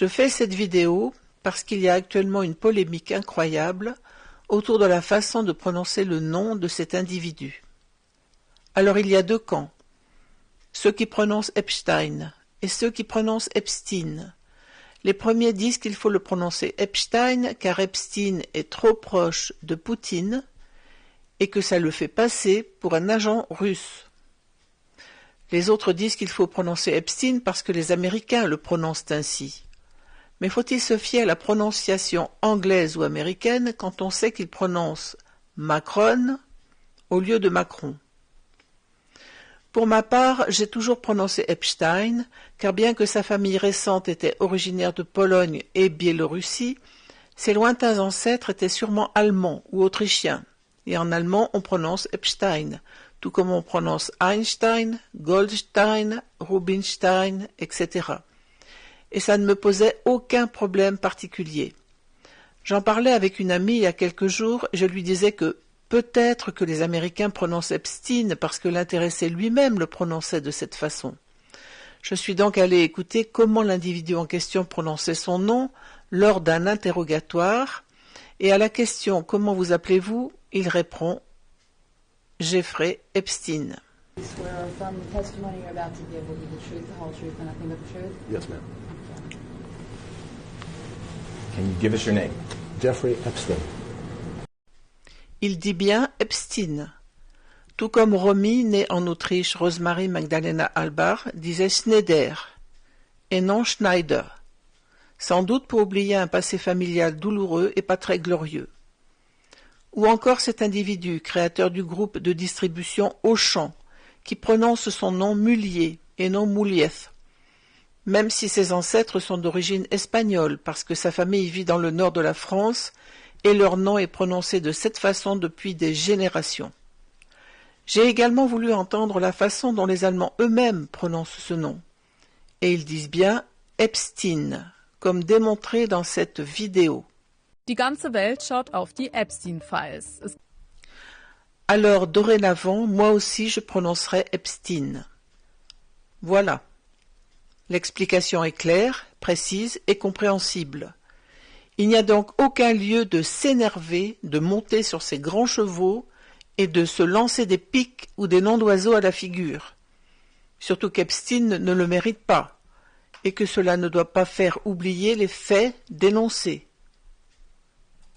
Je fais cette vidéo parce qu'il y a actuellement une polémique incroyable autour de la façon de prononcer le nom de cet individu. Alors il y a deux camps, ceux qui prononcent Epstein et ceux qui prononcent Epstein. Les premiers disent qu'il faut le prononcer Epstein car Epstein est trop proche de Poutine et que ça le fait passer pour un agent russe. Les autres disent qu'il faut prononcer Epstein parce que les Américains le prononcent ainsi. Mais faut-il se fier à la prononciation anglaise ou américaine quand on sait qu'il prononce Macron au lieu de Macron? Pour ma part, j'ai toujours prononcé Epstein, car bien que sa famille récente était originaire de Pologne et Biélorussie, ses lointains ancêtres étaient sûrement allemands ou autrichiens, et en allemand on prononce Epstein, tout comme on prononce Einstein, Goldstein, Rubinstein, etc. Et ça ne me posait aucun problème particulier. J'en parlais avec une amie il y a quelques jours, et je lui disais que peut-être que les Américains prononcent Epstein parce que l'intéressé lui-même le prononçait de cette façon. Je suis donc allé écouter comment l'individu en question prononçait son nom lors d'un interrogatoire, et à la question « Comment vous appelez-vous ?», il répond « Jeffrey Epstein ». Yes, ma'am. Can you give us your name? Jeffrey Epstein. Il dit bien Epstein. Tout comme Romy, née en Autriche, Rosemarie Magdalena Albar, disait Schneider, et non Schneider. Sans doute pour oublier un passé familial douloureux et pas très glorieux. Ou encore cet individu, créateur du groupe de distribution Auchan, qui prononce son nom Mullier et non Moulieth, même si ses ancêtres sont d'origine espagnole parce que sa famille vit dans le nord de la France et leur nom est prononcé de cette façon depuis des générations. J'ai également voulu entendre la façon dont les Allemands eux-mêmes prononcent ce nom, et ils disent bien Epstein, comme démontré dans cette vidéo. Die ganze Welt schaut auf die Epstein-Files. Alors dorénavant, moi aussi je prononcerai Epstein. Voilà. L'explication est claire, précise et compréhensible. Il n'y a donc aucun lieu de s'énerver, de monter sur ses grands chevaux et de se lancer des pics ou des noms d'oiseaux à la figure. Surtout qu'Epstein ne le mérite pas, et que cela ne doit pas faire oublier les faits dénoncés.